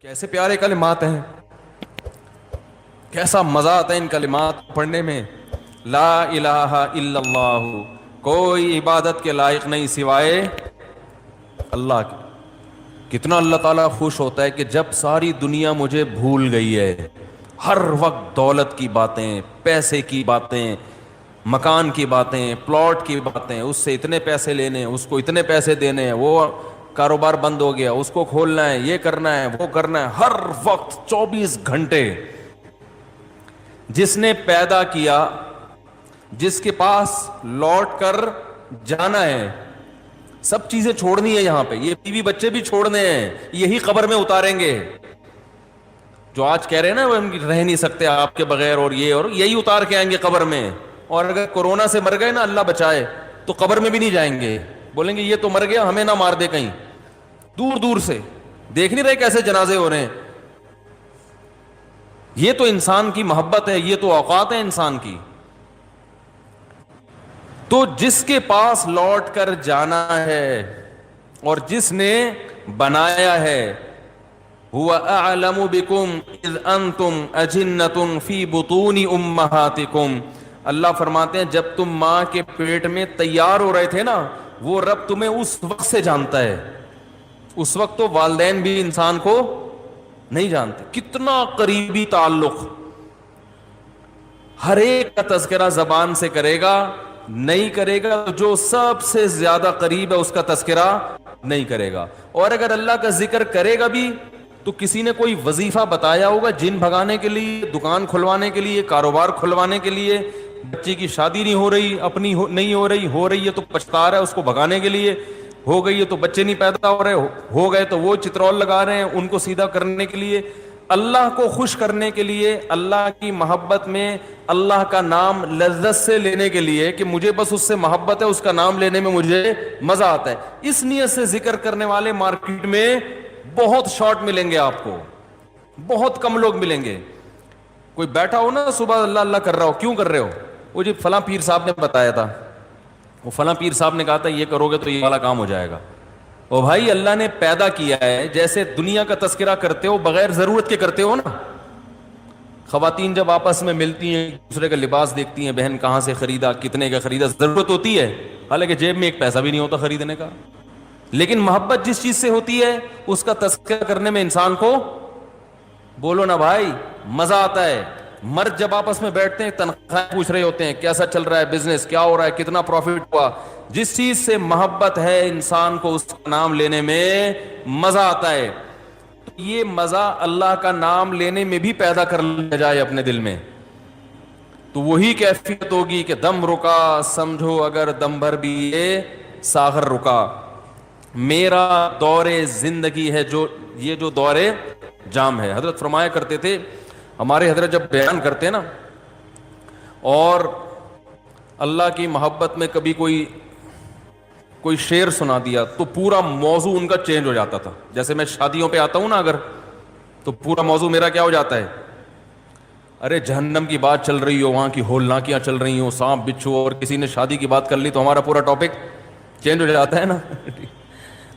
کیسے پیارے کلمات ہیں، کیسا مزہ آتا ہے ان کلمات پڑھنے میں. لا الہ الا اللہ، کوئی عبادت کے لائق نہیں سوائے اللہ کے. کتنا اللہ تعالیٰ خوش ہوتا ہے کہ جب ساری دنیا مجھے بھول گئی ہے، ہر وقت دولت کی باتیں، پیسے کی باتیں، مکان کی باتیں، پلاٹ کی باتیں، اس سے اتنے پیسے لینے، اس کو اتنے پیسے دینے ہیں، وہ کاروبار بند ہو گیا، اس کو کھولنا ہے، یہ کرنا ہے، وہ کرنا ہے، ہر وقت 24 گھنٹے. جس نے پیدا کیا، جس کے پاس لوٹ کر جانا ہے، سب چیزیں چھوڑنی ہے یہاں پہ، یہ بیوی بچے بھی چھوڑنے ہیں، یہی قبر میں اتاریں گے. جو آج کہہ رہے ہیں نا وہ رہ نہیں سکتے آپ کے بغیر، اور یہ اور یہی اتار کے آئیں گے قبر میں. اور اگر کورونا سے مر گئے نا، اللہ بچائے، تو قبر میں بھی نہیں جائیں گے، بولیں گے یہ تو مر گیا، ہمیں نہ مار دے کہیں. دور دور سے دیکھ نہیں رہے کیسے جنازے ہو رہے ہیں. یہ تو انسان کی محبت ہے، یہ تو اوقات ہے انسان کی. تو جس کے پاس لوٹ کر جانا ہے اور جس نے بنایا ہے، هو اعلم بكم اذ انتم اجنة في بطون امهاتكم. اللہ فرماتے ہیں جب تم ماں کے پیٹ میں تیار ہو رہے تھے نا، وہ رب تمہیں اس وقت سے جانتا ہے. اس وقت تو والدین بھی انسان کو نہیں جانتے. کتنا قریبی تعلق. ہر ایک کا تذکرہ زبان سے کرے گا، نہیں کرے گا تو جو سب سے زیادہ قریب ہے اس کا تذکرہ نہیں کرے گا. اور اگر اللہ کا ذکر کرے گا بھی تو کسی نے کوئی وظیفہ بتایا ہوگا جن بھگانے کے لیے، دکان کھلوانے کے لیے، کاروبار کھلوانے کے لیے، بچے کی شادی نہیں ہو رہی، اپنی نہیں ہو رہی ہے تو پچھتا رہا ہے اس کو بھگانے کے لیے، ہو گئی ہے تو بچے نہیں پیدا ہو رہے، ہو گئے تو وہ چترول لگا رہے ہیں ان کو سیدھا کرنے کے لیے. اللہ کو خوش کرنے کے لیے، اللہ کی محبت میں اللہ کا نام لذت سے لینے کے لیے کہ مجھے بس اس سے محبت ہے، اس کا نام لینے میں مجھے مزہ آتا ہے، اس نیت سے ذکر کرنے والے مارکیٹ میں بہت شارٹ ملیں گے آپ کو، بہت کم لوگ ملیں گے. کوئی بیٹھا ہو نا صبح اللہ اللہ کر رہا ہو، کیوں کر رہے ہو؟ وہ جی فلاں پیر صاحب نے بتایا تھا، وہ فلاں پیر صاحب نے کہا تھا یہ کرو گے تو یہ والا کام ہو جائے گا. او بھائی اللہ نے پیدا کیا ہے، جیسے دنیا کا تذکرہ کرتے ہو بغیر ضرورت کے کرتے ہو نا. خواتین جب آپس میں ملتی ہیں، دوسرے کا لباس دیکھتی ہیں، بہن کہاں سے خریدا، کتنے کا خریدا، ضرورت ہوتی ہے، حالانکہ جیب میں ایک پیسہ بھی نہیں ہوتا خریدنے کا. لیکن محبت جس چیز سے ہوتی ہے اس کا تذکرہ کرنے میں انسان کو، بولو نا بھائی، مزہ آتا ہے. مرد جب آپس میں بیٹھتے ہیں تنخواہ پوچھ رہے ہوتے ہیں، کیسا چل رہا ہے بزنس، کیا ہو رہا ہے، کتنا پروفٹ ہوا. جس چیز سے محبت ہے انسان کو اس کا نام لینے میں مزہ آتا ہے. یہ مزہ اللہ کا نام لینے میں بھی پیدا کر لیا جائے اپنے دل میں تو وہی کیفیت ہوگی کہ دم رکا سمجھو اگر دم بھر بھی یہ ساغر رکا. میرا دور زندگی ہے یہ جو دور جام ہے. حضرت فرمایا کرتے تھے، ہمارے حضرت جب بیان کرتے نا اور اللہ کی محبت میں کبھی کوئی شعر سنا دیا تو پورا موضوع ان کا چینج ہو جاتا تھا. جیسے میں شادیوں پہ آتا ہوں نا اگر، تو پورا موضوع میرا کیا ہو جاتا ہے، ارے جہنم کی بات چل رہی ہو، وہاں کی ہولناکیاں چل رہی ہوں، سانپ بچھو، اور کسی نے شادی کی بات کر لی تو ہمارا پورا ٹاپک چینج ہو جاتا ہے نا.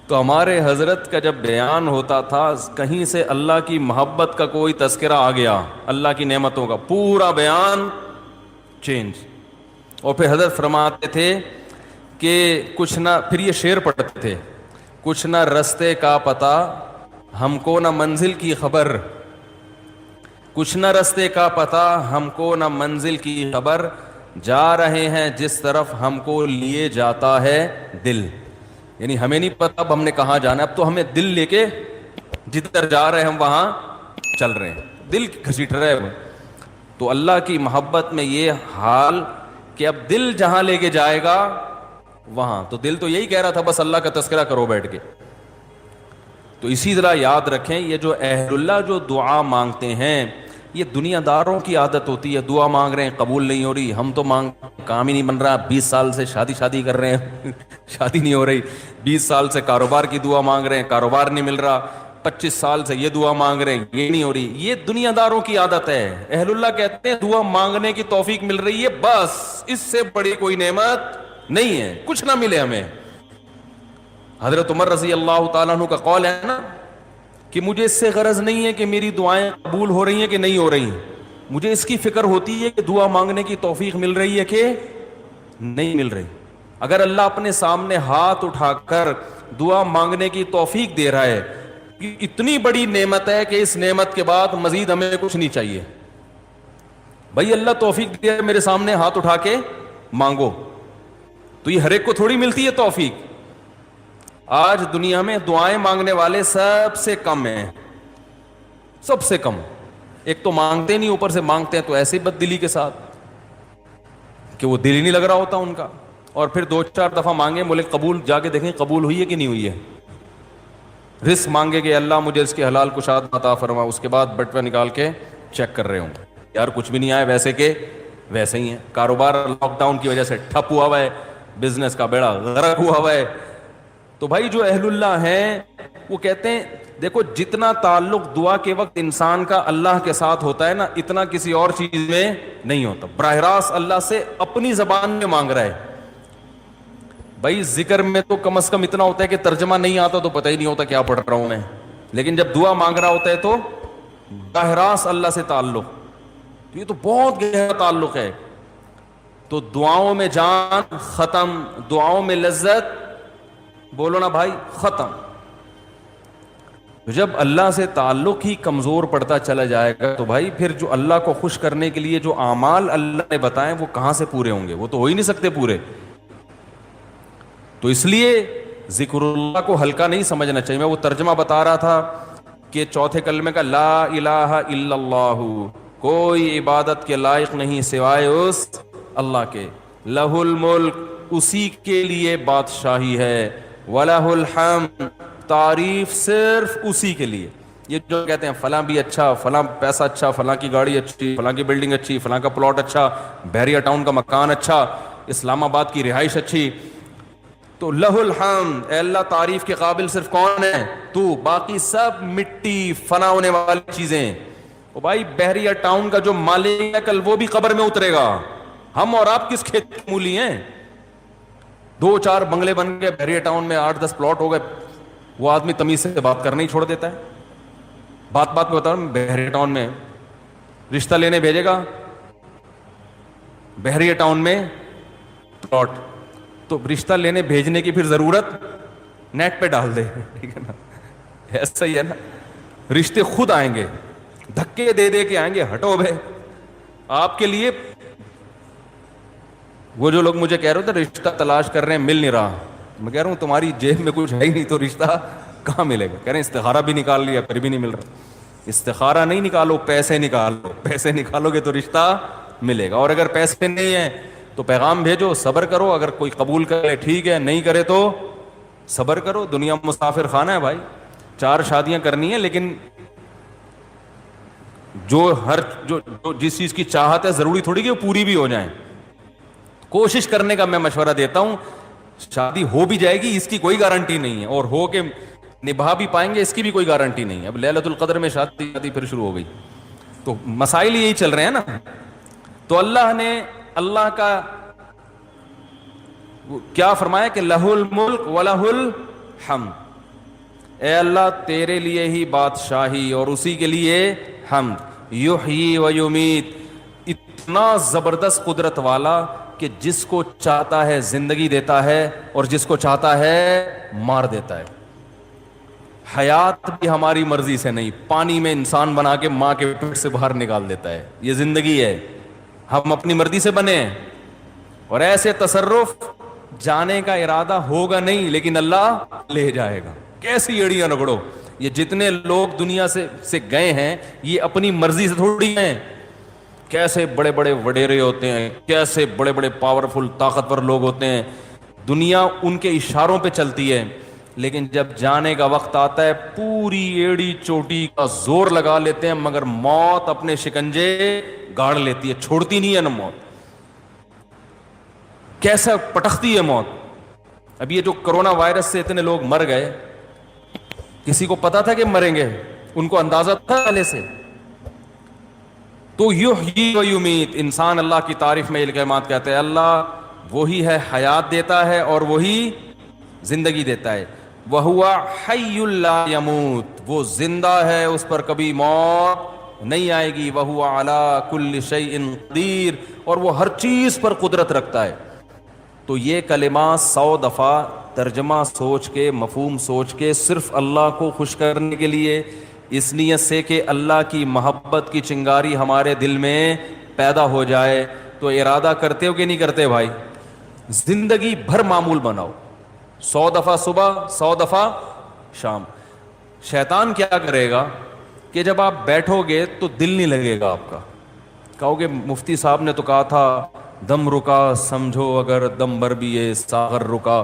تو ہمارے حضرت کا جب بیان ہوتا تھا کہیں سے اللہ کی محبت کا کوئی تذکرہ آ گیا، اللہ کی نعمتوں کا، پورا بیان چینج. اور پھر حضرت فرماتے تھے کہ کچھ نہ، پھر یہ شعر پڑھتے تھے، کچھ نہ رستے کا پتہ ہم کو نہ منزل کی خبر، کچھ نہ رستے کا پتہ ہم کو نہ منزل کی خبر، جا رہے ہیں جس طرف ہم کو لیے جاتا ہے دل. یعنی ہمیں نہیں پتہ اب ہم نے کہاں جانا ہے، اب تو ہمیں دل لے کے جدھر جا رہے ہیں ہم وہاں چل رہے ہیں، دل گھسیٹ رہے ہیں. تو اللہ کی محبت میں یہ حال کہ اب دل جہاں لے کے جائے گا وہاں، تو دل تو یہی کہہ رہا تھا بس اللہ کا تذکرہ کرو بیٹھ کے. تو اسی طرح یاد رکھیں یہ جو اہل اللہ جو دعا مانگتے ہیں، یہ دنیا داروں کی عادت ہوتی ہے، دعا مانگ رہے ہیں قبول نہیں ہو رہی، ہم تو کام ہی نہیں بن رہا، 20 سال سے شادی کر رہے ہیں شادی نہیں ہو رہی، 20 سال سے کاروبار کی دعا مانگ رہے ہیں، کاروبار نہیں مل رہا، 25 سال سے یہ دعا مانگ رہے ہیں، یہ نہیں ہو رہی. یہ دنیا داروں کی عادت ہے. اہل اللہ کہتے ہیں دعا مانگنے کی توفیق مل رہی ہے، بس اس سے بڑی کوئی نعمت نہیں ہے، کچھ نہ ملے ہمیں. حضرت عمر رضی اللہ تعالیٰ عنہ کا قول ہے نا کہ مجھے اس سے غرض نہیں ہے کہ میری دعائیں قبول ہو رہی ہیں کہ نہیں ہو رہی ہیں، مجھے اس کی فکر ہوتی ہے کہ دعا مانگنے کی توفیق مل رہی ہے کہ نہیں مل رہی۔ اگر اللہ اپنے سامنے ہاتھ اٹھا کر دعا مانگنے کی توفیق دے رہا ہے، کہ اتنی بڑی نعمت ہے کہ اس نعمت کے بعد مزید ہمیں کچھ نہیں چاہیے، بھائی اللہ توفیق دیا میرے سامنے ہاتھ اٹھا کے مانگو، تو یہ ہر ایک کو تھوڑی ملتی ہے توفیق۔ آج دنیا میں دعائیں مانگنے والے سب سے کم ہیں، سب سے کم۔ ایک تو مانگتے نہیں، اوپر سے مانگتے ہیں تو ایسی بد دلی کے ساتھ کہ وہ دل ہی نہیں لگ رہا ہوتا ان کا، اور پھر 2-4 دفعہ مانگے بولے قبول، جا کے دیکھیں قبول ہوئی ہے کہ نہیں ہوئی ہے۔ رزق مانگے کہ اللہ مجھے اس کے حلال کشاد عطا فرما، اس کے بعد بٹوہ نکال کے چیک کر رہے ہوں، یار کچھ بھی نہیں آئے، ویسے کہ ویسے ہی ہیں، کاروبار لاک ڈاؤن کی وجہ سے ٹھپ ہوا ہوا ہے، بزنس کا بیڑا غرق ہوا ہوا ہے۔ تو بھائی جو اہل اللہ ہیں وہ کہتے ہیں دیکھو جتنا تعلق دعا کے وقت انسان کا اللہ کے ساتھ ہوتا ہے نا، اتنا کسی اور چیز میں نہیں ہوتا۔ براہ راست اللہ سے اپنی زبان میں مانگ رہا ہے۔ بھائی ذکر میں تو کم از کم اتنا ہوتا ہے کہ ترجمہ نہیں آتا تو پتہ ہی نہیں ہوتا کیا پڑھ رہا ہوں میں، لیکن جب دعا مانگ رہا ہوتا ہے تو براہ راست اللہ سے تعلق، تو یہ تو بہت گہرا تعلق ہے۔ تو دعاؤں میں جان ختم، دعاؤں میں لذت، بولو نا بھائی، ختم۔ جب اللہ سے تعلق ہی کمزور پڑتا چلا جائے گا تو بھائی پھر جو اللہ کو خوش کرنے کے لیے جو اعمال اللہ نے بتائے وہ کہاں سے پورے ہوں گے؟ وہ تو ہو ہی نہیں سکتے پورے۔ تو اس لیے ذکر اللہ کو ہلکا نہیں سمجھنا چاہیے۔ میں وہ ترجمہ بتا رہا تھا کہ چوتھے کلمے کا لا الہ الا اللہ، کوئی عبادت کے لائق نہیں سوائے اس اللہ کے، لہ الملک، اسی کے لیے بادشاہی ہے، وَلَهُ الْحَمْدُ، تعریف صرف اسی کے لیے۔ یہ جو کہتے ہیں فلاں بھی اچھا، فلاں پیسہ اچھا، فلاں کی گاڑی اچھی، فلاں کی بلڈنگ اچھی، فلاں کا پلاٹ اچھا، بحریہ ٹاؤن کا مکان اچھا، اسلام آباد کی رہائش اچھی، تو لہ الحمد، اے اللہ تعریف کے قابل صرف کون ہے؟ تو، باقی سب مٹی فنا ہونے والی چیزیں۔ او بھائی بحریہ ٹاؤن کا جو مالک ہے کل وہ بھی قبر میں اترے گا، ہم اور آپ کس کھیت کی مولی ہیں؟ 2-4 بنگلے بن گئے بحریہ ٹاؤن میں، 8-10 پلاٹ ہو گئے، وہ آدمی تمیز سے بات کرنا ہی چھوڑ دیتا ہے۔ بات میں بتا رہا ہوں، بحریہ ٹاؤن میں رشتہ لینے بھیجے گا، بحریہ ٹاؤن میں پلاٹ، تو رشتہ لینے بھیجنے کی پھر ضرورت نیٹ پہ ڈال دے، ٹھیک ہے نا؟ ایسا ہی ہے نا، رشتے خود آئیں گے، دھکے دے دے کے آئیں گے، ہٹو بھائی آپ کے لیے۔ وہ جو لوگ مجھے کہہ رہے تھے رشتہ تلاش کر رہے ہیں مل نہیں رہا، میں کہہ رہا ہوں تمہاری جیب میں کچھ ہے ہی نہیں تو رشتہ کہاں ملے گا؟ کہہ رہے ہیں استخارہ بھی نکال لیا پھر بھی نہیں مل رہا۔ استخارہ نہیں نکالو، پیسے نکالو، پیسے نکالو گے تو رشتہ ملے گا، اور اگر پیسے نہیں ہیں تو پیغام بھیجو، صبر کرو، اگر کوئی قبول کرے ٹھیک ہے، نہیں کرے تو صبر کرو۔ دنیا مسافر خانہ ہے بھائی، 4 شادیاں کرنی ہیں، لیکن جو جس چیز کی چاہت ہے ضروری تھوڑی کہ وہ پوری بھی ہو جائیں۔ کوشش کرنے کا میں مشورہ دیتا ہوں، شادی ہو بھی جائے گی اس کی کوئی گارنٹی نہیں ہے، اور ہو کے نبھا بھی پائیں گے اس کی بھی کوئی گارنٹی نہیں ہے۔ اب لیلۃ القدر میں شادی پھر شروع ہو گئی، تو مسائل یہی چل رہے ہیں نا۔ تو اللہ نے اللہ کا کیا فرمایا کہ لہ الملک ولہ الحمد، اے اللہ تیرے لیے ہی بادشاہی اور اسی کے لیے حمد، یحیی و یمیت، اتنا زبردست قدرت والا کہ جس کو چاہتا ہے زندگی دیتا ہے اور جس کو چاہتا ہے مار دیتا ہے۔ حیات بھی ہماری مرضی سے نہیں، پانی میں انسان بنا کے ماں کے پیٹ سے باہر نکال دیتا ہے، یہ زندگی ہے، ہم اپنی مرضی سے بنے ہیں۔ اور ایسے تصرف جانے کا ارادہ ہوگا نہیں لیکن اللہ لے جائے گا، کیسی ایڑیاں رگڑو۔ یہ جتنے لوگ دنیا سے گئے ہیں یہ اپنی مرضی سے تھوڑی ہیں، کیسے بڑے بڑے وڈیرے ہوتے ہیں، کیسے بڑے بڑے پاورفل طاقتور لوگ ہوتے ہیں، دنیا ان کے اشاروں پہ چلتی ہے، لیکن جب جانے کا وقت آتا ہے پوری ایڑی چوٹی کا زور لگا لیتے ہیں، مگر موت اپنے شکنجے گاڑ لیتی ہے، چھوڑتی نہیں ہے نا موت، کیسا پٹختی ہے موت۔ اب یہ جو کرونا وائرس سے اتنے لوگ مر گئے، کسی کو پتا تھا کہ مریں گے؟ ان کو اندازہ تھا پہلے سے؟ تو یحیی و یمیت، انسان اللہ کی تعریف میں یہ کلمات کہتے ہیں، اللہ وہی ہے حیات دیتا ہے اور وہی زندگی دیتا ہے۔ وہوا حی لا یموت، وہ زندہ ہے، اس پر کبھی موت نہیں آئے گی، وہوا علی کل شیء قدیر، اور وہ ہر چیز پر قدرت رکھتا ہے۔ تو یہ کلمات 100 دفعہ ترجمہ سوچ کے، مفہوم سوچ کے، صرف اللہ کو خوش کرنے کے لیے، اس نیت سے کہ اللہ کی محبت کی چنگاری ہمارے دل میں پیدا ہو جائے، تو ارادہ کرتے ہو کہ نہیں کرتے بھائی؟ زندگی بھر معمول بناؤ، 100 دفعہ صبح، 100 دفعہ شام۔ شیطان کیا کرے گا کہ جب آپ بیٹھو گے تو دل نہیں لگے گا آپ کا، کہو گے مفتی صاحب نے تو کہا تھا دم رکا سمجھو اگر دم بھر بھی یہ ساغر رکا۔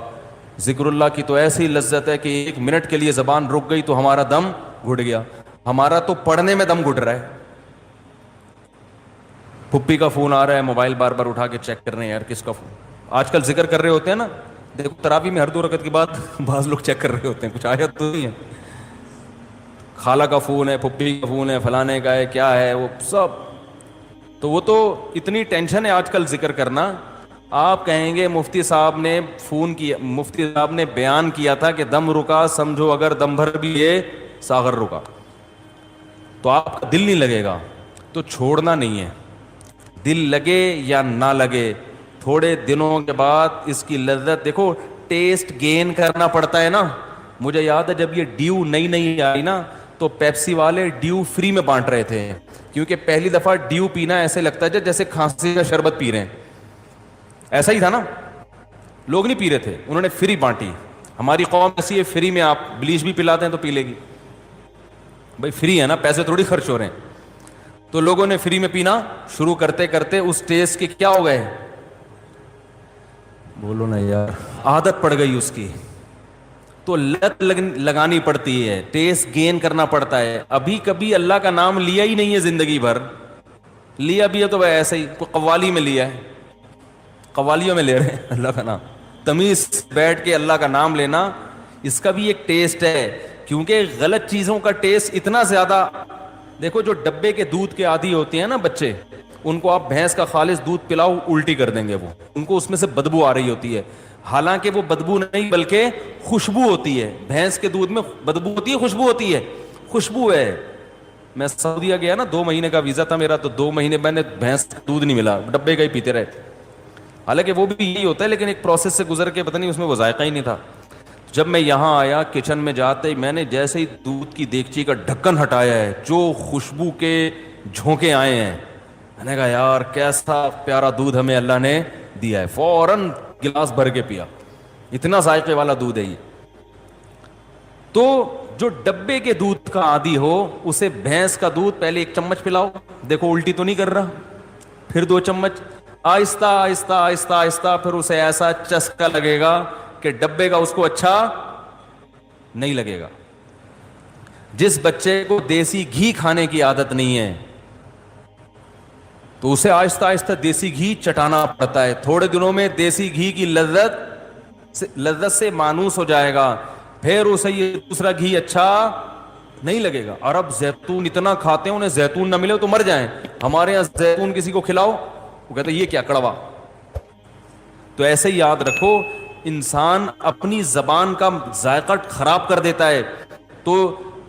ذکر اللہ کی تو ایسی لذت ہے کہ 1 منٹ کے لیے زبان رک گئی تو ہمارا دم گھٹ گیا، ہمارا تو پڑھنے میں دم گھٹ رہا ہے۔ پھپھی کا فون آ رہا ہے، موبائل بار بار اٹھا کے چیک کر رہے ہیں، یار کس کا فون؟ آج کل ذکر کر رہے ہوتے ہیں نا، دیکھو تراویح میں ہر 2 رکعت کے بعد بعض لوگ چیک کر رہے ہوتے ہیں، کچھ آیت تو نہیں ہے، خالہ کا فون ہے، پھپھی کا فون ہے، فلانے کا ہے، کیا ہے وہ سب۔ تو وہ تو اتنی ٹینشن ہے آج کل ذکر کرنا۔ آپ کہیں گے مفتی صاحب نے فون کیا، مفتی صاحب نے بیان کیا تھا کہ دم رکا سمجھو اگر دم بھر بھی یہ ساغر رکا، تو آپ کا دل نہیں لگے گا، تو چھوڑنا نہیں ہے، دل لگے یا نہ لگے، تھوڑے دنوں کے بعد اس کی لذت دیکھو، ٹیسٹ گین کرنا پڑتا ہے نا۔ مجھے یاد ہے جب یہ ڈیو نئی آئی نا، تو پیپسی والے ڈیو فری میں بانٹ رہے تھے، کیونکہ پہلی دفعہ ڈیو پینا ایسے لگتا ہے جیسے کھانسی کا شربت پی رہے ہیں، ایسا ہی تھا نا، لوگ نہیں پی رہے تھے، انہوں نے فری بانٹی۔ ہماری قوم ایسی ہے، فری میں آپ بلیچ بھی پلاتے ہیں تو پی لے گی، بھائی فری ہے نا، پیسے تھوڑی خرچ ہو رہے ہیں۔ تو لوگوں نے فری میں پینا شروع کرتے کرتے اس ٹیسٹ کے کیا ہو گئے، بولو نا یار، عادت پڑ گئی اس کی، تو لت لگانی پڑتی ہے، ٹیسٹ گین کرنا پڑتا ہے۔ ابھی کبھی اللہ کا نام لیا ہی نہیں ہے زندگی بھر، لیا بھی ہے تو ایسے ہی کوئی قوالی میں لیا ہے، قوالیوں میں لے رہے ہیں اللہ کا نام، تمیز بیٹھ کے اللہ کا نام لینا، اس کا بھی ایک ٹیسٹ ہے، کیونکہ غلط چیزوں کا ٹیسٹ اتنا زیادہ، دیکھو جو ڈبے کے دودھ کے عادی ہوتے ہیں نا بچے، ان کو آپ بھینس کا خالص دودھ پلاؤ الٹی کر دیں گے، وہ ان کو اس میں سے بدبو آ رہی ہوتی ہے، حالانکہ وہ بدبو نہیں بلکہ خوشبو ہوتی ہے، بھینس کے دودھ میں بدبو ہوتی ہے خوشبو ہوتی ہے، خوشبو ہے۔ میں سعودیہ گیا نا، 2 مہینے کا ویزا تھا میرا، تو 2 مہینے میں نے بھینس کا دودھ نہیں ملا، ڈبے کا ہی پیتے رہے، حالانکہ وہ بھی یہی ہوتا ہے، لیکن ایک پروسیس سے گزر کے پتہ نہیں اس میں وہ ذائقہ ہی نہیں تھا۔ جب میں یہاں آیا کچن میں جاتے ہی میں نے جیسے ہی دودھ کی دیگچی کا ڈھکن ہٹایا ہے، جو خوشبو کے جھونکے آئے ہیں، میں نے کہا یار کیسا پیارا دودھ ہمیں اللہ نے دیا ہے، فوراً گلاس بھر کے پیا، اتنا ذائقے والا دودھ ہے یہ۔ تو جو ڈبے کے دودھ کا عادی ہو اسے بھینس کا دودھ پہلے 1 چمچ پلاؤ، دیکھو الٹی تو نہیں کر رہا، پھر 2 چمچ، آہستہ آہستہ آہستہ آہستہ، پھر اسے ایسا چسکا لگے گا کہ ڈبے کا اس کو اچھا نہیں لگے گا۔ جس بچے کو دیسی گھی کھانے کی عادت نہیں ہے تو اسے آہستہ آہستہ دیسی گھی چٹانا پڑتا ہے، تھوڑے دنوں میں دیسی گھی کی لذت سے مانوس ہو جائے گا، پھر اسے یہ دوسرا گھی اچھا نہیں لگے گا۔ اور اب زیتون اتنا کھاتے ہیں، انہیں زیتون نہ ملے تو مر جائیں، ہمارے یہاں زیتون کسی کو کھلاؤ وہ کہتے ہیں یہ کیا کڑوا۔ تو ایسے ہی یاد رکھو، انسان اپنی زبان کا ذائقہ خراب کر دیتا ہے، تو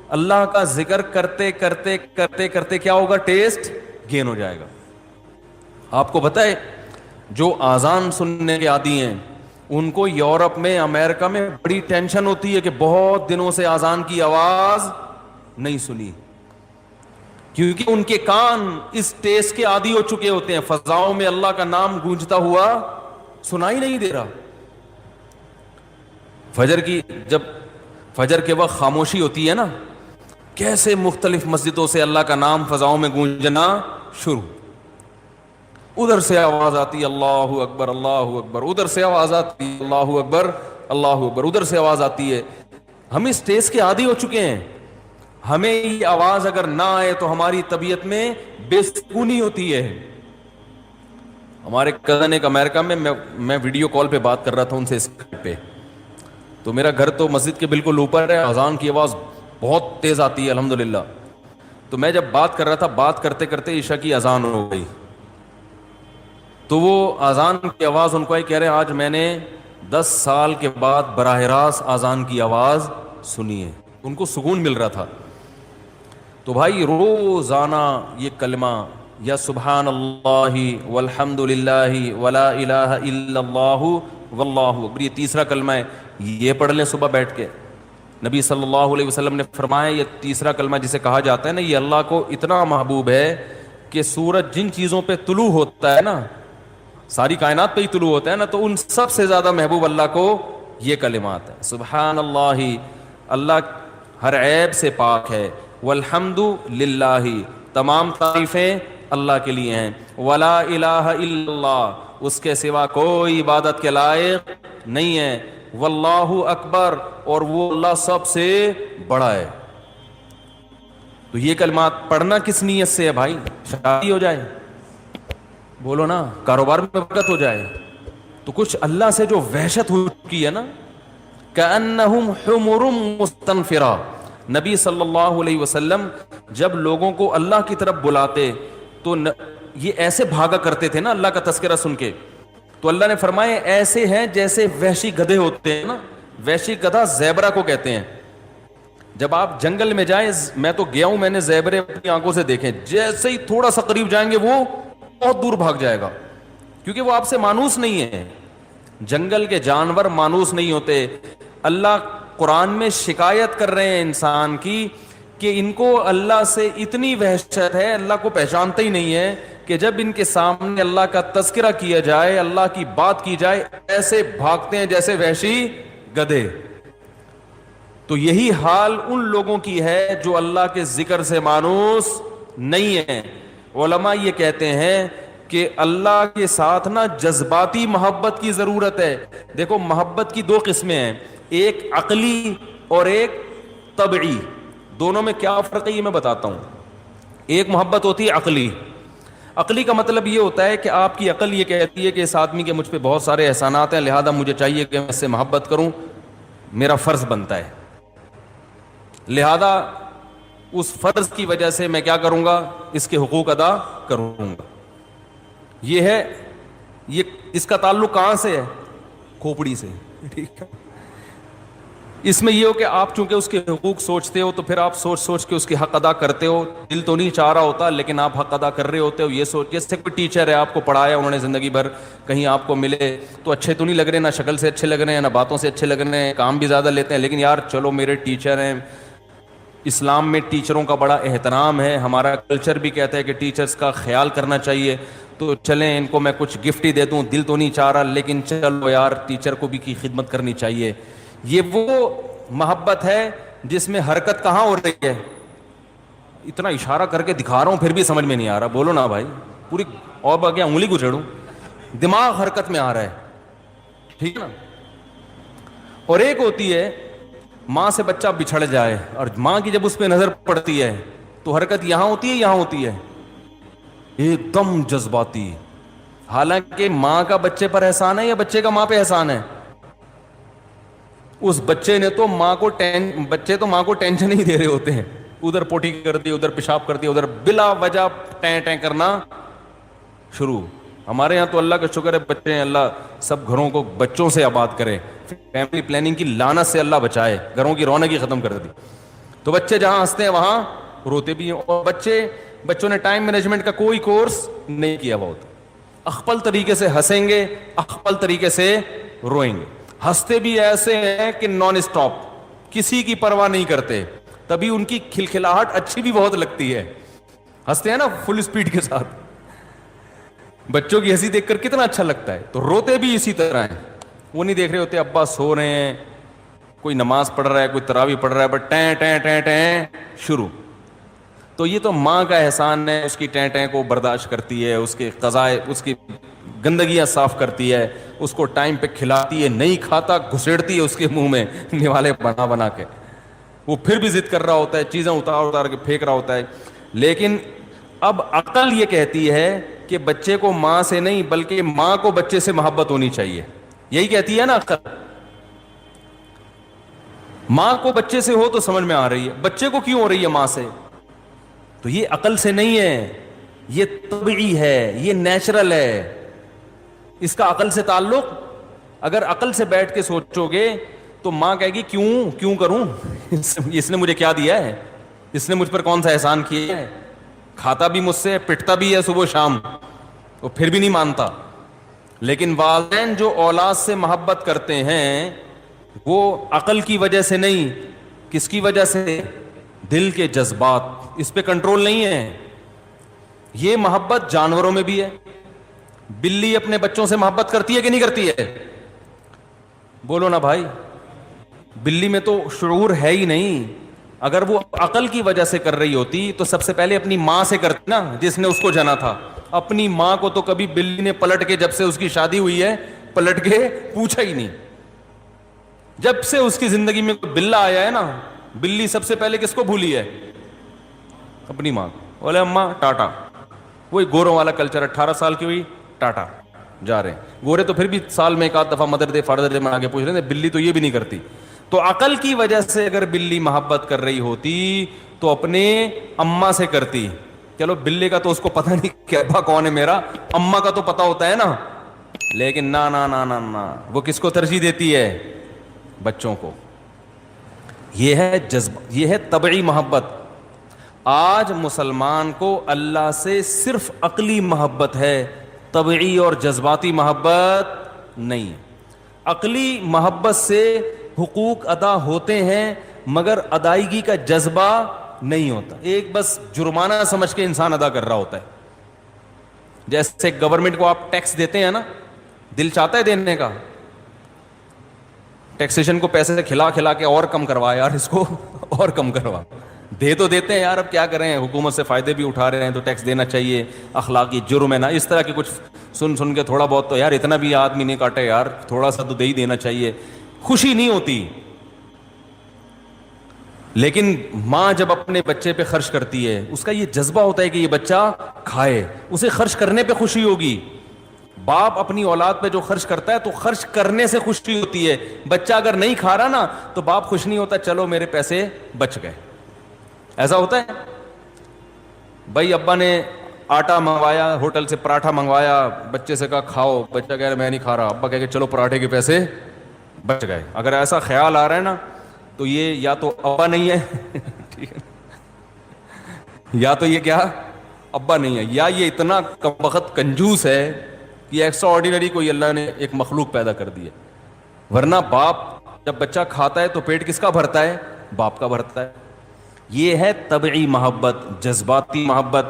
اللہ کا ذکر کرتے کرتے کرتے کرتے کیا ہوگا، ٹیسٹ گین ہو جائے گا۔ آپ کو پتہ ہے جو آذان سننے کے عادی ہیں ان کو یورپ میں، امریکہ میں بڑی ٹینشن ہوتی ہے کہ بہت دنوں سے آذان کی آواز نہیں سنی، کیونکہ ان کے کان اس ٹیسٹ کے عادی ہو چکے ہوتے ہیں، فضاؤں میں اللہ کا نام گونجتا ہوا سنائی نہیں دے رہا۔ جب فجر کے وقت خاموشی ہوتی ہے نا، کیسے مختلف مسجدوں سے اللہ کا نام فضاؤں میں گونجنا شروع، ادھر سے آواز آتی اللہ اکبر اللہ اکبر، ادھر سے آواز آتی اللہ اکبر اللہ اکبر، ادھر سے آواز آتی ہے۔ ہم اس ٹیسٹ کے عادی ہو چکے ہیں، ہمیں یہ آواز اگر نہ آئے تو ہماری طبیعت میں بے سکونی ہوتی ہے۔ ہمارے کزن ایک امریکہ میں ویڈیو کال پہ بات کر رہا تھا ان سے اسکائپ پہ، تو میرا گھر تو مسجد کے بالکل اوپر ہے، اذان کی آواز بہت تیز آتی ہے الحمدللہ۔ تو میں جب بات کر رہا تھا، بات کرتے کرتے عشاء کی اذان ہو گئی، تو وہ اذان کی آواز ان کو ہی کہہ رہے آج میں نے 10 سال کے بعد براہ راست اذان کی آواز سنیے، ان کو سکون مل رہا تھا۔ تو بھائی روزانہ یہ کلمہ یا سبحان اللہ والحمد للہ ولا الہ الا اللہ واللہ اکبر، یہ تیسرا کلمہ ہے، یہ پڑھ لیں صبح بیٹھ کے۔ نبی صلی اللہ علیہ وسلم نے فرمایا یہ تیسرا کلمہ جسے کہا جاتا ہے نا، یہ اللہ کو اتنا محبوب ہے کہ سورج جن چیزوں پہ طلوع ہوتا ہے نا، ساری کائنات پہ ہی طلوع ہوتا ہے نا، تو ان سب سے زیادہ محبوب اللہ کو یہ کلمات ہے۔ سبحان اللہ، اللہ ہر عیب سے پاک ہے، والحمد للہ، تمام تعریفیں اللہ کے لیے ہیں، ولا الہ الا اللہ، اس کے سوا کوئی عبادت کے لائق نہیں ہے، واللہ اکبر، اور وہ اللہ سب سے بڑا ہے۔ تو یہ کلمات پڑھنا کس نیت سے ہے بھائی؟ شادی ہو جائے، بولو نا، کاروبار میں برکت ہو جائے، تو کچھ اللہ سے جو وحشت ہو چکی ہے نا، کأنہم حمر مستنفرہ، نبی صلی اللہ علیہ وسلم جب لوگوں کو اللہ کی طرف بلاتے تو یہ ایسے بھاگا کرتے تھے نا اللہ کا تذکرہ سن کے، تو اللہ نے فرمایا ایسے ہیں جیسے وحشی گدھے ہوتے ہیں نا، وحشی گدھا زیبرا کو کہتے ہیں۔ جب آپ جنگل میں جائیں، میں تو گیا ہوں، میں نے زیبرے اپنی آنکھوں سے دیکھے، جیسے ہی تھوڑا سا قریب جائیں گے وہ بہت دور بھاگ جائے گا، کیونکہ وہ آپ سے مانوس نہیں ہے۔ جنگل کے جانور مانوس نہیں ہوتے۔ اللہ قرآن میں شکایت کر رہے ہیں انسان کی کہ ان کو اللہ سے اتنی وحشت ہے، اللہ کو پہچانتے ہی نہیں ہے، کہ جب ان کے سامنے اللہ کا تذکرہ کیا جائے، اللہ کی بات کی جائے، ایسے بھاگتے ہیں جیسے وحشی گدھے۔ تو یہی حال ان لوگوں کی ہے جو اللہ کے ذکر سے مانوس نہیں ہے۔ علماء یہ کہتے ہیں کہ اللہ کے ساتھ نا جذباتی محبت کی ضرورت ہے۔ دیکھو محبت کی دو قسمیں ہیں، ایک عقلی اور ایک طبعی۔ دونوں میں کیا فرق ہے یہ میں بتاتا ہوں۔ ایک محبت ہوتی ہے عقلی۔ عقلی کا مطلب یہ ہوتا ہے کہ آپ کی عقل یہ کہتی ہے کہ اس آدمی کے مجھ پہ بہت سارے احسانات ہیں، لہذا مجھے چاہیے کہ میں اس سے محبت کروں، میرا فرض بنتا ہے، لہذا اس فرض کی وجہ سے میں کیا کروں گا، اس کے حقوق ادا کروں گا۔ یہ ہے، یہ اس کا تعلق کہاں سے ہے؟ کھوپڑی سے، ٹھیک ہے۔ اس میں یہ ہو کہ آپ چونکہ اس کے حقوق سوچتے ہو تو پھر آپ سوچ سوچ کے اس کے حق ادا کرتے ہو، دل تو نہیں چاہ رہا ہوتا لیکن آپ حق ادا کر رہے ہوتے ہو، یہ سوچ جیسے کوئی ٹیچر ہے، آپ کو پڑھایا انہوں نے زندگی بھر، کہیں آپ کو ملے تو اچھے تو نہیں لگ رہے، نہ شکل سے اچھے لگ رہے ہیں، نہ باتوں سے اچھے لگ رہے ہیں، کام بھی زیادہ لیتے ہیں، لیکن یار چلو میرے ٹیچر ہیں، اسلام میں ٹیچروں کا بڑا احترام ہے، ہمارا کلچر بھی کہتا ہے کہ ٹیچرز کا خیال کرنا چاہیے، تو چلیں ان کو میں کچھ گفٹ ہی دے دوں، دل تو نہیں چاہ رہا لیکن چلو یار ٹیچر کو بھی کی خدمت کرنی چاہیے۔ یہ وہ محبت ہے جس میں حرکت کہاں ہو رہی ہے؟ اتنا اشارہ کر کے دکھا رہا ہوں پھر بھی سمجھ میں نہیں آ رہا، بولو نا بھائی، پوری اور باقی انگلی کو چھیڑوں، دماغ حرکت میں آ رہا ہے، ٹھیک ہے نا۔ اور ایک ہوتی ہے ماں سے بچہ بچھڑ جائے اور ماں کی جب اس پہ نظر پڑتی ہے تو حرکت یہاں ہوتی ہے، یہاں ہوتی ہے، ایک دم جذباتی، حالانکہ ماں کا بچے پر احسان ہے یا بچے کا ماں پہ احسان ہے؟ اس بچے نے تو بچے تو ماں کو ٹینشن ہی دے رہے ہوتے ہیں، ادھر پوٹی کر دی، ادھر پیشاب کر دی، ادھر بلا وجہ ٹیں ٹیں کرنا شروع۔ ہمارے یہاں تو اللہ کا شکر ہے بچے ہیں، اللہ سب گھروں کو بچوں سے آباد کرے، فیملی پلاننگ کی لعنت سے اللہ بچائے، گھروں کی رونق ہی ختم کر دی۔ تو بچے جہاں ہنستے ہیں وہاں روتے بھی ہیں، اور بچوں نے ٹائم مینجمنٹ کا کوئی کورس نہیں کیا ہوا ہوتا، اخپل طریقے سے ہنسیں گے، اخپل طریقے سے روئیں گے، ہنستے بھی ایسے ہیں کہ نان اسٹاپ، کسی کی پرواہ نہیں کرتے، تبھی ان کی کھلکھلاہٹ اچھی بھی بہت لگتی ہے، ہنستے ہیں نا فل سپیڈ کے ساتھ، بچوں کی ہنسی دیکھ کر کتنا اچھا لگتا ہے۔ تو روتے بھی اسی طرح ہیں، وہ نہیں دیکھ رہے ہوتے ابا سو رہے ہیں، کوئی نماز پڑھ رہا ہے، کوئی تراویح پڑھ رہا ہے، بٹ ٹیں ٹیں ٹیں ٹیں شروع۔ تو یہ تو ماں کا احسان ہے، اس کی ٹیں ٹیں کو برداشت کرتی ہے، اس کے قضائے، اس کی گندگیاں صاف کرتی ہے، اس کو ٹائم پہ کھلاتی ہے، نہیں کھاتا گھسیڑتی ہے اس کے منہ میں نوالے بنا بنا کے، وہ پھر بھی ضد کر رہا ہوتا ہے، چیزیں اتار اتار کے پھینک رہا ہوتا ہے۔ لیکن اب عقل یہ کہتی ہے کہ بچے کو ماں سے نہیں بلکہ ماں کو بچے سے محبت ہونی چاہیے، یہی کہتی ہے نا عقل۔ ماں کو بچے سے ہو تو سمجھ میں آ رہی ہے، بچے کو کیوں ہو رہی ہے ماں سے؟ تو یہ عقل سے نہیں ہے، یہ طبعی ہے، یہ نیچرل ہے، اس کا عقل سے تعلق اگر عقل سے بیٹھ کے سوچو گے تو ماں کہے گی کیوں کروں، اس نے مجھے کیا دیا ہے، اس نے مجھ پر کون سا احسان کیا ہے، کھاتا بھی مجھ سے، پٹتا بھی ہے صبح شام، وہ پھر بھی نہیں مانتا. لیکن والدین جو اولاد سے محبت کرتے ہیں وہ عقل کی وجہ سے نہیں، کس کی وجہ سے؟ دل کے جذبات، اس پہ کنٹرول نہیں ہے. یہ محبت جانوروں میں بھی ہے. بلی اپنے بچوں سے محبت کرتی ہے کہ نہیں کرتی ہے؟ بولو نا بھائی. بلی میں تو شعور ہے ہی نہیں. اگر وہ عقل کی وجہ سے کر رہی ہوتی تو سب سے پہلے اپنی ماں سے کرتی نا، جس نے اس کو جنا تھا. اپنی ماں کو تو کبھی بلی نے پلٹ کے، جب سے اس کی شادی ہوئی ہے، پلٹ کے پوچھا ہی نہیں. جب سے اس کی زندگی میں بلہ آیا ہے نا، بلی سب سے پہلے کس کو بھولی ہے؟ اپنی ماں. بولے اماں ٹاٹا. وہی گوروں والا کلچر، 18 سال کی ہوئی ٹاٹا جا رہے ہیں. گورے تو پھر بھی سال میں ایک آدھ دفعہ مدر دے فادر دے میں آگے پوچھ رہے ہیں، بلی تو یہ بھی نہیں کرتی. تو عقل کی وجہ سے اگر بلی محبت کر رہی ہوتی تو اپنے اماں سے کرتی. چلو بلی کا تو اس کو پتہ نہیں کہ ابا کون ہے میرا، اماں کا تو پتہ ہوتا ہے نا. لیکن نا نا نا نا نا، وہ کس کو ترجیح دیتی ہے؟ بچوں کو. یہ ہے جذبہ، یہ ہے طبعی محبت. آج مسلمان کو اللہ سے صرف عقلی محبت ہے، طبعی اور جذباتی محبت نہیں. عقلی محبت سے حقوق ادا ہوتے ہیں مگر ادائیگی کا جذبہ نہیں ہوتا. ایک بس جرمانہ سمجھ کے انسان ادا کر رہا ہوتا ہے. جیسے گورنمنٹ کو آپ ٹیکس دیتے ہیں نا، دل چاہتا ہے دینے کا، ٹیکسیشن کو پیسے سے کھلا کھلا کے اور کم کروا یار، اس کو اور کم کروا. دے تو دیتے ہیں یار، اب کیا کریں، حکومت سے فائدے بھی اٹھا رہے ہیں تو ٹیکس دینا چاہیے، اخلاقی جرم ہے نا. اس طرح کے کچھ سن کے تھوڑا بہت تو یار اتنا بھی آدمی نہیں کاٹے یار، تھوڑا سا تو دے ہی دینا چاہیے. خوشی نہیں ہوتی. لیکن ماں جب اپنے بچے پہ خرچ کرتی ہے، اس کا یہ جذبہ ہوتا ہے کہ یہ بچہ کھائے، اسے خرچ کرنے پہ خوشی ہوگی. باپ اپنی اولاد پہ جو خرچ کرتا ہے تو خرچ کرنے سے خوشی ہوتی ہے. بچہ اگر نہیں کھا رہا نا تو باپ خوش نہیں ہوتا، چلو میرے پیسے بچ گئے. ایسا ہوتا ہے. بھائی ابا نے آٹا منگوایا ہوٹل سے، پراٹھا منگوایا، بچے سے کہا کھاؤ، بچہ کہہ رہا میں نہیں کھا رہا، ابا کہہ کہ چلو پراٹھے کے پیسے بچ گئے. اگر ایسا خیال آ رہا ہے نا تو یہ یا تو ابا نہیں ہے ٹھیک ہے، یا تو یہ کیا ابا نہیں ہے، یا یہ اتنا کمبخت کنجوس ہے کہ ایکسٹرا آرڈینری کوئی اللہ نے ایک مخلوق پیدا کر دی ہے. ورنہ باپ جب بچہ کھاتا ہے تو پیٹ کس کا بھرتا ہے؟ باپ کا بھرتا ہے. یہ ہے طبعی محبت، جذباتی محبت.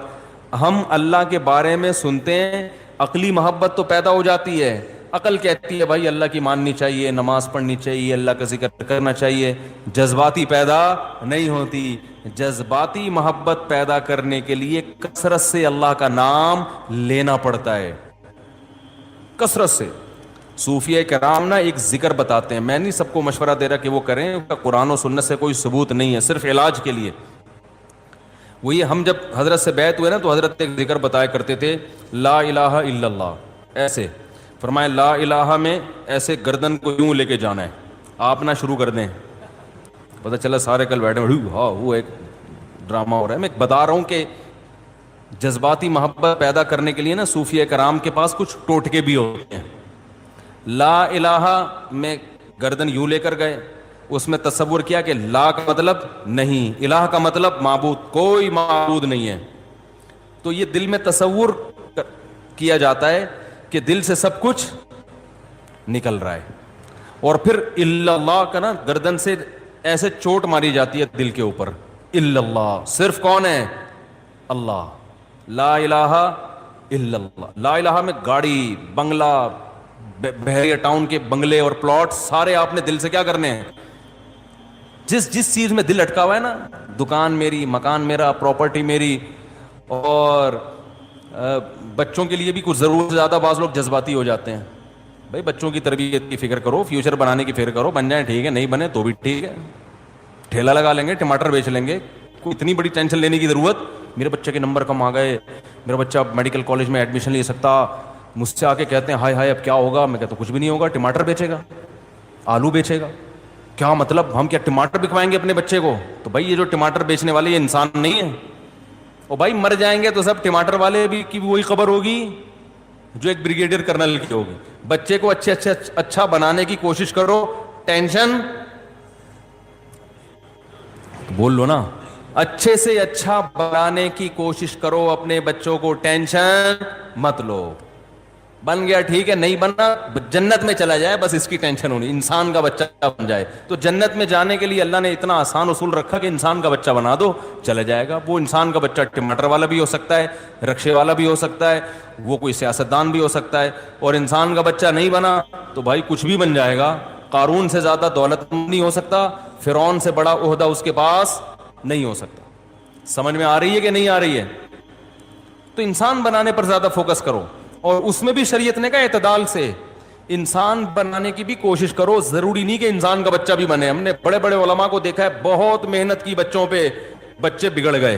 ہم اللہ کے بارے میں سنتے ہیں، عقلی محبت تو پیدا ہو جاتی ہے. عقل کہتی ہے بھائی اللہ کی ماننی چاہیے، نماز پڑھنی چاہیے، اللہ کا ذکر کرنا چاہیے. جذباتی پیدا نہیں ہوتی. جذباتی محبت پیدا کرنے کے لیے کثرت سے اللہ کا نام لینا پڑتا ہے، کثرت سے. صوفیہ کرام نا ایک ذکر بتاتے ہیں، میں نہیں سب کو مشورہ دے رہا کہ وہ کریں، قرآن و سنت سے کوئی ثبوت نہیں ہے، صرف علاج کے لیے. وہ یہ ہم جب حضرت سے بیعت ہوئے نا تو حضرت ایک ذکر بتایا کرتے تھے، لا الہ الا اللہ. ایسے فرمایا لا الہ میں ایسے گردن کو یوں لے کے جانا ہے. آپ نہ شروع کر دیں، پتہ چلا سارے کل بیٹھے ہاں وہ ایک ڈرامہ ہو رہا ہے. میں بتا رہا ہوں کہ جذباتی محبت پیدا کرنے کے لیے نا صوفیہ کرام کے پاس کچھ ٹوٹکے بھی ہوتے ہیں. لا الہ میں گردن یوں لے کر گئے، اس میں تصور کیا کہ لا کا مطلب نہیں، الہ کا مطلب معبود، کوئی معبود نہیں ہے. تو یہ دل میں تصور کیا جاتا ہے کہ دل سے سب کچھ نکل رہا ہے. اور پھر الا اللہ کا نا گردن سے ایسے چوٹ ماری جاتی ہے دل کے اوپر. الا اللہ، صرف کون ہے؟ اللہ. لا الہ الا اللہ. لا الہ میں گاڑی، بنگلہ، بحریہ ٹاؤن کے بنگلے اور پلاٹ سارے آپ نے دل سے کیا کرنے ہیں؟ جس چیز میں دل اٹکا ہوا ہے نا، دکان میری، مکان میرا، پراپرٹی میری. اور بچوں کے لیے بھی کچھ ضرورت سے زیادہ بعض لوگ جذباتی ہو جاتے ہیں. بھائی بچوں کی تربیت کی فکر کرو، فیوچر بنانے کی فکر کرو، بن جائیں ٹھیک ہے، نہیں بنے تو بھی ٹھیک ہے، ٹھیلا لگا لیں گے، ٹماٹر بیچ لیں گے. کوئی اتنی بڑی ٹینشن لینے کی ضرورت، میرے بچے کے نمبر کم آ گئے، میرا بچہ میڈیکل کالج میں ایڈمیشن لے سکتا. مجھ سے آ کے کہتے ہیں ہائے ہائے اب کیا ہوگا؟ میں کہتا ہوں کچھ بھی نہیں ہوگا، ٹماٹر بیچے گا، آلو بیچے گا. کیا مطلب ہم کیا ٹماٹر بکوائیں گے اپنے بچے کو؟ تو بھائی یہ جو ٹماٹر بیچنے والے یہ انسان نہیں ہے. اور بھائی مر جائیں گے تو سب ٹماٹر والے بھی کی وہی خبر ہوگی. جو ایک بریگیڈیئر کرنل کی ہوگی. بچے کو اچھا بنانے کی کوشش کرو, ٹینشن بول لو نا, اچھے سے اچھا بنانے کی کوشش کرو اپنے بچوں کو, ٹینشن مت لو. بن گیا ٹھیک ہے, نہیں بنا جنت میں چلا جائے, بس اس کی ٹینشن ہونی, انسان کا بچہ بن جائے. تو جنت میں جانے کے لیے اللہ نے اتنا آسان اصول رکھا کہ انسان کا بچہ بنا دو, چلا جائے گا. وہ انسان کا بچہ ٹماٹر والا بھی ہو سکتا ہے, رکشے والا بھی ہو سکتا ہے, وہ کوئی سیاستدان بھی ہو سکتا ہے. اور انسان کا بچہ نہیں بنا تو بھائی کچھ بھی بن جائے گا. قارون سے زیادہ دولت نہیں ہو سکتا, فرعون سے بڑا عہدہ اس کے پاس نہیں ہو سکتا. سمجھ میں آ رہی ہے کہ نہیں آ رہی ہے؟ تو انسان بنانے پر زیادہ فوکس کرو, اور اس میں بھی شریعت نے کہا اعتدال سے انسان بنانے کی بھی کوشش کرو. ضروری نہیں کہ انسان کا بچہ بھی بنے. ہم نے بڑے بڑے علماء کو دیکھا ہے بہت محنت کی بچوں پہ, بچے بگڑ گئے.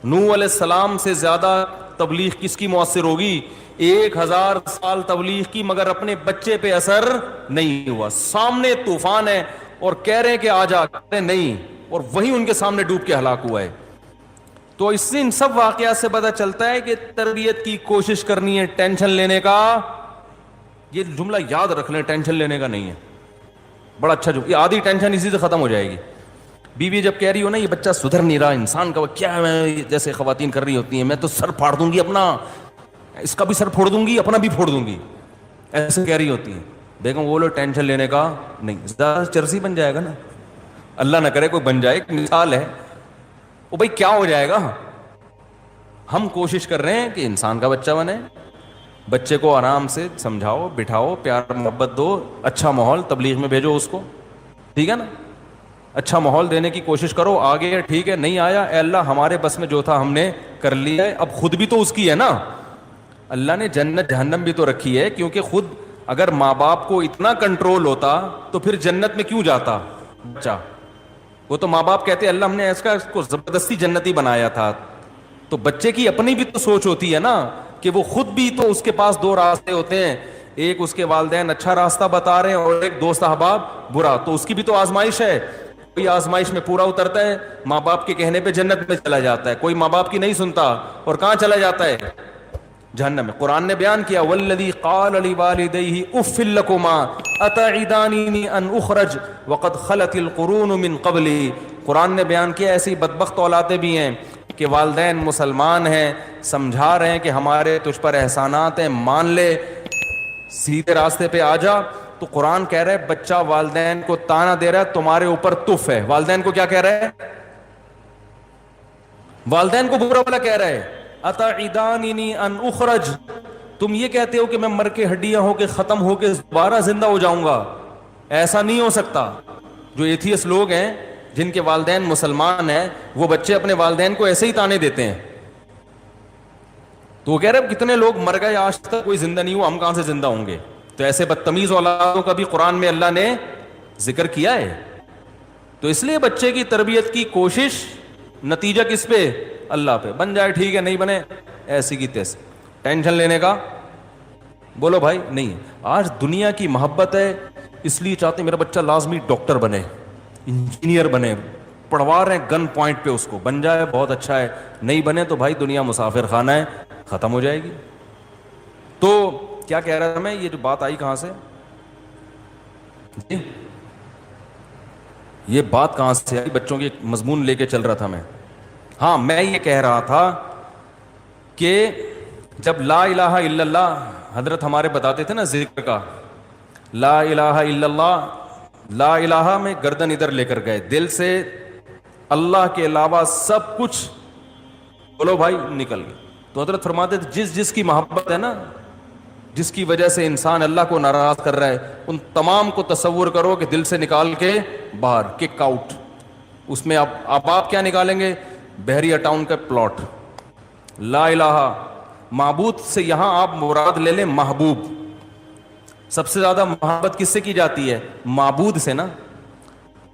نوح علیہ السلام سے زیادہ تبلیغ کس کی مؤثر ہوگی؟ 1000 سال تبلیغ کی, مگر اپنے بچے پہ اثر نہیں ہوا. سامنے طوفان ہے اور کہہ رہے ہیں کہ آ جا, کہتے نہیں, اور وہی ان کے سامنے ڈوب کے ہلاک ہوا ہے. تو اس سے ان سب واقعات سے پتہ چلتا ہے کہ تربیت کی کوشش کرنی ہے, ٹینشن لینے کا, یہ جملہ یاد رکھ لیں, ٹینشن لینے کا نہیں ہے. بڑا اچھا جملہ, یہ آدھی ٹینشن اسی سے ختم ہو جائے گی. بیوی جب کہہ رہی ہو نا یہ بچہ سدھر نہیں رہا, انسان کا کیا ہے, جیسے خواتین کر رہی ہوتی ہیں, میں تو سر پھاڑ دوں گی اپنا, اس کا بھی سر پھوڑ دوں گی, اپنا بھی پھوڑ دوں گی, ایسے کہہ رہی ہوتی ہیں. دیکھو وہ لوگ ٹینشن لینے کا نہیں, زیادہ چرسی بن جائے گا نا, اللہ نہ کرے کوئی بن جائے, ایک مثال ہے. وہ بھائی کیا ہو جائے گا؟ ہم کوشش کر رہے ہیں کہ انسان کا بچہ بنے. بچے کو آرام سے سمجھاؤ, بٹھاؤ, پیار محبت دو, اچھا ماحول تبلیغ میں بھیجو اس کو, ٹھیک ہے نا, اچھا ماحول دینے کی کوشش کرو. آگے ٹھیک ہے نہیں آیا, اے اللہ ہمارے بس میں جو تھا ہم نے کر لیا ہے, اب خود بھی تو اس کی ہے نا. اللہ نے جنت جہنم بھی تو رکھی ہے, کیونکہ خود اگر ماں باپ کو اتنا کنٹرول ہوتا تو پھر جنت میں کیوں جاتا بچہ؟ وہ تو ماں باپ کہتے اللہ ہم نے اس کو زبردستی جنتی بنایا تھا. تو بچے کی اپنی بھی تو سوچ ہوتی ہے نا, کہ وہ خود بھی تو, اس کے پاس 2 راستے ہوتے ہیں, ایک اس کے والدین اچھا راستہ بتا رہے ہیں اور ایک دوست احباب برا. تو اس کی بھی تو آزمائش ہے, کوئی آزمائش میں پورا اترتا ہے, ماں باپ کے کہنے پہ جنت میں چلا جاتا ہے, کوئی ماں باپ کی نہیں سنتا اور کہاں چلا جاتا ہے؟ جہنم میں. قرآن نے بیان کیا والذی قال لوالدیہ اف لکما اتعداننی ان اخرج وقد خلت القرون من قبلی. قرآن نے بیان کیا ایسی بدبخت اولادیں بھی ہیں کہ والدین مسلمان ہیں, سمجھا رہے ہیں کہ ہمارے تجھ پر احسانات ہیں, مان لے, سیدھے راستے پہ آ جا. تو قرآن کہہ رہا ہے بچہ والدین کو تانا دے رہا ہے تمہارے اوپر تف ہے. والدین کو کیا کہہ رہا ہے؟ والدین کو برا بھلا کہہ رہا ہے, اتعداننی ان اخرج, تم یہ کہتے ہو کہ میں مر کے ہڈیاں ہو کے ختم ہو کے دوبارہ زندہ ہو جاؤں گا. ایسا نہیں ہو سکتا. جو ایتھیس لوگ ہیں جن کے والدین مسلمان ہیں, وہ بچے اپنے والدین کو ایسے ہی تانے دیتے ہیں. تو وہ کہہ رہے کتنے لوگ مر گئے آج تک کوئی زندہ نہیں ہوا, ہم کہاں سے زندہ ہوں گے؟ تو ایسے بدتمیز اولادوں کا بھی قرآن میں اللہ نے ذکر کیا ہے. تو اس لیے بچے کی تربیت کی کوشش, نتیجہ کس پہ؟ اللہ پہ. بن جائے ٹھیک ہے, نہیں بنے ایسی کی تیس. ٹینشن لینے کا بولو بھائی نہیں. آج دنیا کی محبت ہے, اس لیے چاہتے ہیں میرا بچہ لازمی ڈاکٹر بنے, انجینئر بنے, پڑھوا رہے ہیں گن پوائنٹ پہ اس کو, بن جائے بہت اچھا ہے, نہیں بنے تو بھائی دنیا مسافر خانہ ہے, ختم ہو جائے گی. تو کیا کہہ رہا تھا میں, یہ جو بات آئی کہاں سے, یہ بات کہاں سے آئی؟ بچوں کے مضمون لے کے چل رہا تھا میں. ہاں میں یہ کہہ رہا تھا کہ جب لا الہ الا اللہ حضرت ہمارے بتاتے تھے نا ذکر کا, لا الہ الا اللہ, لا الہ میں گردن ادھر لے کر گئے, دل سے اللہ کے علاوہ سب کچھ بولو بھائی نکل گئے. تو حضرت فرماتے تھے جس جس کی محبت ہے نا, جس کی وجہ سے انسان اللہ کو ناراض کر رہا ہے, ان تمام کو تصور کرو کہ دل سے نکال کے باہر, کک آؤٹ. اس میں آپ کیا نکالیں گے؟ بحریہ ٹاؤن کا پلاٹ. لا الہ, معبود سے یہاں آپ مراد لے لیں محبوب. سب سے زیادہ محبت کس سے کی جاتی ہے؟ معبود سے نا.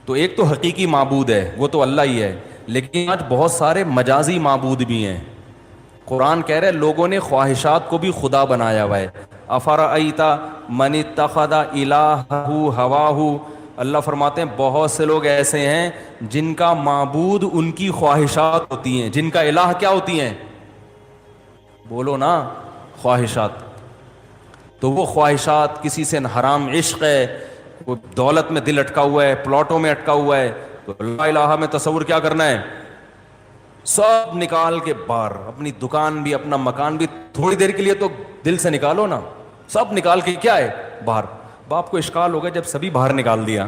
تو ایک تو حقیقی معبود ہے, وہ تو اللہ ہی ہے, لیکن آج بہت سارے مجازی معبود بھی ہیں. قرآن کہہ رہے لوگوں نے خواہشات کو بھی خدا بنایا ہوا ہے. افرأیت من اتخذ الہہ ہواہ, اللہ فرماتے ہیں بہت سے لوگ ایسے ہیں جن کا معبود ان کی خواہشات ہوتی ہیں, جن کا الہ کیا ہوتی ہیں؟ بولو نا, خواہشات. تو وہ خواہشات، کسی سے حرام عشق ہے، کوئی دولت میں دل اٹکا ہوا ہے، پلاٹوں میں اٹکا ہوا ہے، تو لا الہ میں تصور کیا کرنا ہے؟ سب نکال کے باہر، اپنی دکان بھی، اپنا مکان بھی، تھوڑی دیر کے لیے تو دل سے نکالو نا، سب نکال کے کیا ہے؟ باہر. باپ کو اشکال ہوگا جب سبھی باہر نکال دیا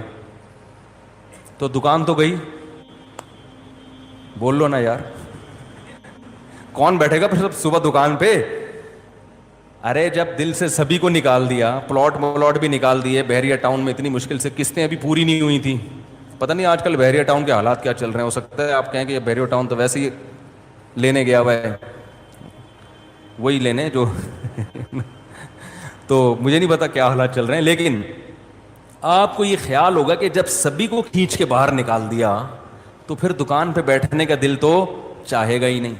تو دکان تو گئی. بول لو نا یار، کون بیٹھے گا پھر صبح دکان پہ؟ ارے جب دل سے سبھی کو نکال دیا، پلاٹ بھی نکال دیے. بحریہ ٹاؤن میں اتنی مشکل سے قسطیں ابھی پوری نہیں ہوئی تھیں. پتہ نہیں آج کل بحریہ ٹاؤن کے حالات کیا چل رہے ہیں. ہو سکتا ہے آپ کہیں کہ یہ بحریہ ٹاؤن تو ویسے ہی لینے گیا ہوا ہے، وہی لینے جو تو مجھے نہیں پتا کیا حالات چل رہے ہیں. لیکن آپ کو یہ خیال ہوگا کہ جب سبھی کو کھینچ کے باہر نکال دیا تو پھر دکان پہ بیٹھنے کا دل تو چاہے گا ہی نہیں.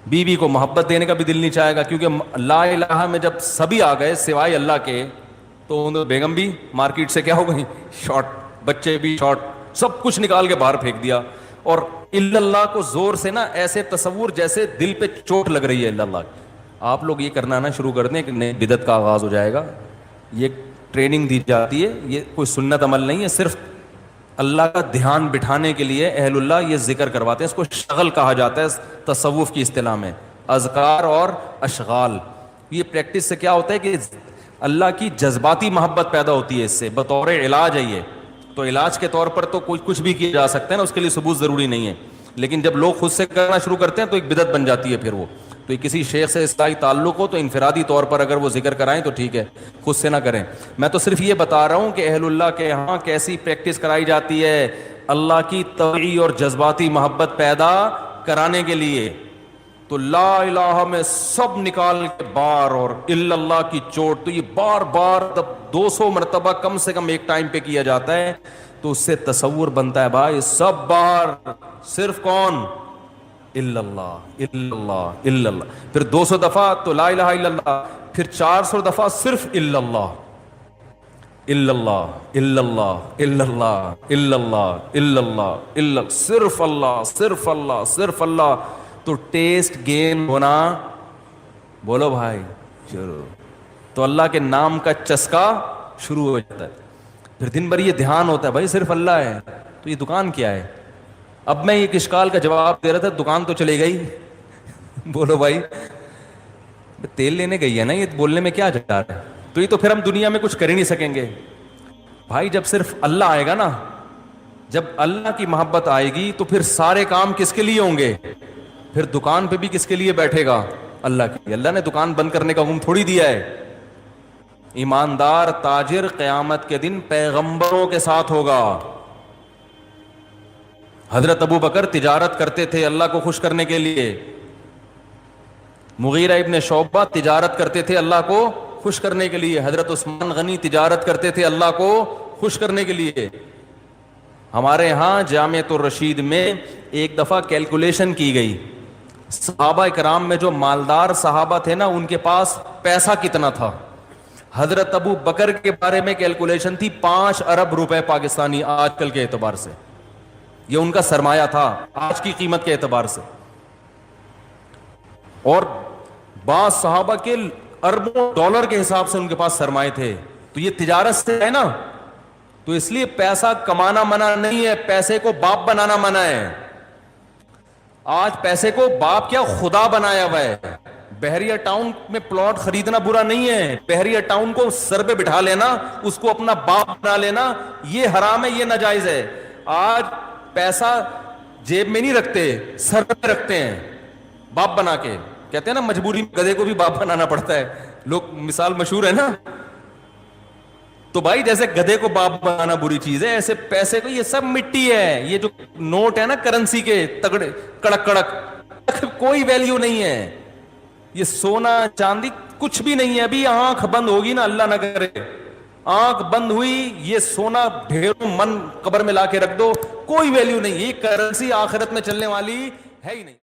بیوی کو محبت دینے کا بھی دل نہیں چاہے گا، کیونکہ لا الہ میں جب سبھی آ گئے سوائے اللہ کے تو بیگم بھی مارکیٹ سے کیا ہو گئی؟ شارٹ. بچے بھی شارٹ، سب کچھ نکال کے باہر پھینک دیا. اور الا اللہ کو زور سے نا ایسے تصور جیسے دل پہ چوٹ لگ رہی ہے. الا اللہ آپ لوگ یہ کرنا نا شروع کر دیں کہ نئی بدعت کا آغاز ہو جائے گا. یہ ٹریننگ دی جاتی ہے، یہ کوئی سنت عمل نہیں ہے، صرف اللہ کا دھیان بٹھانے کے لیے اہل اللہ یہ ذکر کرواتے ہیں. اس کو شغل کہا جاتا ہے تصوف کی اصطلاح میں، اذکار اور اشغال. یہ پریکٹس سے کیا ہوتا ہے کہ اللہ کی جذباتی محبت پیدا ہوتی ہے. اس سے بطور علاج ہے یہ. تو علاج کے طور پر تو کچھ بھی کیا جا سکتا ہے نا، اس کے لیے ثبوت ضروری نہیں ہے. لیکن جب لوگ خود سے کرنا شروع کرتے ہیں تو ایک بدعت بن جاتی ہے. پھر وہ تو کسی شیخ سے اصلاحی تعلق ہو تو انفرادی طور پر اگر وہ ذکر کرائیں تو ٹھیک ہے، خود سے نہ کریں. میں تو صرف یہ بتا رہا ہوں کہ اہل اللہ کے یہاں کیسی پریکٹس کرائی جاتی ہے اللہ کی طبعی اور جذباتی محبت پیدا کرانے کے لیے. تو لا الہ میں سب نکال کے بار اور الا اللہ کی چوٹ. تو یہ بار بار 200 مرتبہ کم سے کم ایک ٹائم پہ کیا جاتا ہے تو اس سے تصور بنتا ہے بھائی سب بار، صرف کون؟ الا اللہ الا اللہ الا اللہ. پھر 200 دفعہ تو لا الہ الا اللہ، پھر 400 دفعہ صرف الا اللہ الا اللہ الا اللہ الا اللہ الا اللہ الا اللہ الا، صرف اللہ صرف اللہ صرف اللہ. تو ٹیسٹ گین ہونا، بولو بھائی شروع، تو اللہ کے نام کا چسکا شروع ہو جاتا ہے. پھر دن بھر یہ دھیان ہوتا ہے بھائی صرف اللہ ہے، تو یہ دکان کیا ہے؟ اب میں ایک اشکال کا جواب دے رہا تھا، دکان تو چلے گئی. بولو بھائی تیل لینے گئی ہے نا، یہ بولنے میں کیا جا رہا ہے؟ تو یہ تو پھر ہم دنیا میں کچھ کر ہی نہیں سکیں گے. بھائی جب صرف اللہ آئے گا نا، جب اللہ کی محبت آئے گی تو پھر سارے کام کس کے لیے ہوں گے؟ پھر دکان پہ بھی کس کے لیے بیٹھے گا؟ اللہ کے. اللہ نے دکان بند کرنے کا حکم تھوڑی دیا ہے. ایماندار تاجر قیامت کے دن پیغمبروں کے ساتھ ہوگا. حضرت ابو بکر تجارت کرتے تھے اللہ کو خوش کرنے کے لیے. مغیرہ ابن شعبہ تجارت کرتے تھے اللہ کو خوش کرنے کے لیے. حضرت عثمان غنی تجارت کرتے تھے اللہ کو خوش کرنے کے لیے. ہمارے ہاں جامعۃ الرشید میں ایک دفعہ کیلکولیشن کی گئی، صحابہ کرام میں جو مالدار صحابہ تھے نا ان کے پاس پیسہ کتنا تھا. حضرت ابو بکر کے بارے میں کیلکولیشن تھی 5 ارب روپے پاکستانی آج کل کے اعتبار سے. یہ ان کا سرمایہ تھا آج کی قیمت کے اعتبار سے. اور بعض صحابہ کے اربوں ڈالر کے حساب سے ان کے پاس سرمایہ تھے. تو یہ تجارت سے ہے نا، تو اس لیے پیسہ کمانا منع نہیں ہے، پیسے کو باپ بنانا منع ہے. آج پیسے کو باپ کیا خدا بنایا ہوا ہے. بحریہ ٹاؤن میں پلاٹ خریدنا برا نہیں ہے، بحریہ ٹاؤن کو سر پہ بٹھا لینا، اس کو اپنا باپ بنا لینا، یہ حرام ہے، یہ ناجائز ہے. آج پیسہ جیب میں نہیں رکھتے، سر پہ رکھتے ہیں باپ بنا کے. کہتے ہیں نا مجبوری میں گدھے کو بھی باپ بنانا پڑتا ہے، لوگ مثال مشہور ہے نا. تو بھائی جیسے گدھے کو باپ بنانا بری چیز ہے، ایسے پیسے کو، یہ سب مٹی ہے. یہ جو نوٹ ہے نا کرنسی کے تگڑے کڑک کڑک، کوئی ویلیو نہیں ہے. یہ سونا چاندی کچھ بھی نہیں ہے. ابھی آنکھ بند ہوگی نا، اللہ نہ کرے آنکھ بند ہوئی، یہ سونا ڈھیروں من قبر میں لا کے رکھ دو، کوئی ویلیو نہیں. یہ کرنسی آخرت میں چلنے والی ہے ہی نہیں.